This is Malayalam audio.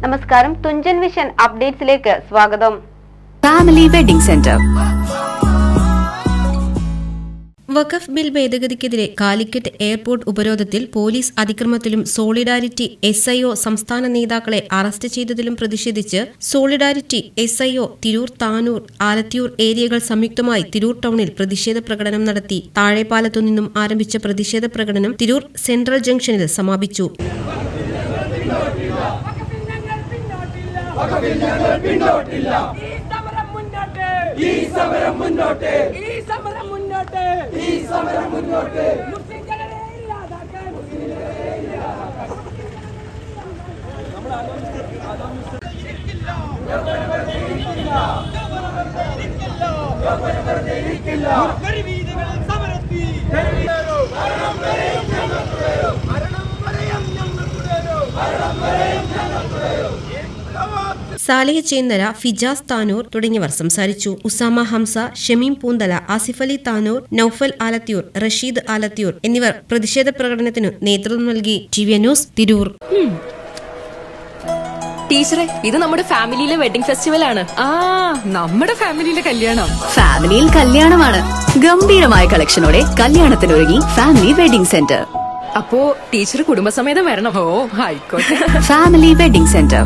നമസ്കാരം, തുഞ്ചൻ വിഷൻ അപ്ഡേറ്റ്സിലേക്ക് സ്വാഗതം. Family wedding centre. Waqf bill ഭേദഗതിക്കെതിരെ കാലിക്കറ്റ് എയർപോർട്ട് ഉപരോധത്തിൽ പോലീസ് അതിക്രമത്തിലും സോളിഡാരിറ്റി SIO സംസ്ഥാന നേതാക്കളെ അറസ്റ്റ് ചെയ്തതിലും പ്രതിഷേധിച്ച് സോളിഡാരിറ്റി SIO തിരൂർ, താനൂർ, ആലത്തിയൂർ ഏരിയകൾ സംയുക്തമായി തിരൂർ ടൗണിൽ പ്രതിഷേധ പ്രകടനം നടത്തി. താഴെപ്പാലത്തു നിന്നും ആരംഭിച്ച പ്രതിഷേധ പ്രകടനം തിരൂർ സെൻട്രൽ ജംഗ്ഷനിൽ സമാപിച്ചു. സാലിഹ് ചേന്നര, ഫിജാസ് താനൂർ തുടങ്ങിയവർ സംസാരിച്ചു. ഉസാമ ഹംസ, ഷമീം പൂന്തല, ആസിഫ് അലി താനൂർ, നൌഫൽ ആലത്തിയൂർ, റഷീദ് ആലത്തിയൂർ എന്നിവർ പ്രതിഷേധ പ്രകടനത്തിനു നേതൃത്വം നൽകി. TV news, Tirur. ടീച്ചറെ, ഇത് നമ്മുടെ ഫാമിലിയിലെ വെഡിംഗ് ഫെസ്റ്റിവൽ ആണ്. നമ്മുടെ ഫാമിലിയിലെ കല്യാണം. ഫാമിലിയിൽ കല്യാണമാണ്. ഗംഭീരമായ കളക്ഷനോടെ കല്യാണത്തിനൊരുങ്ങി ഫാമിലി വെഡിംഗ് സെന്റർ. അപ്പോ ടീച്ചർ കുടുംബസമേതം വരണം. ഓ, ആയിക്കോട്ടെ. Family wedding centre.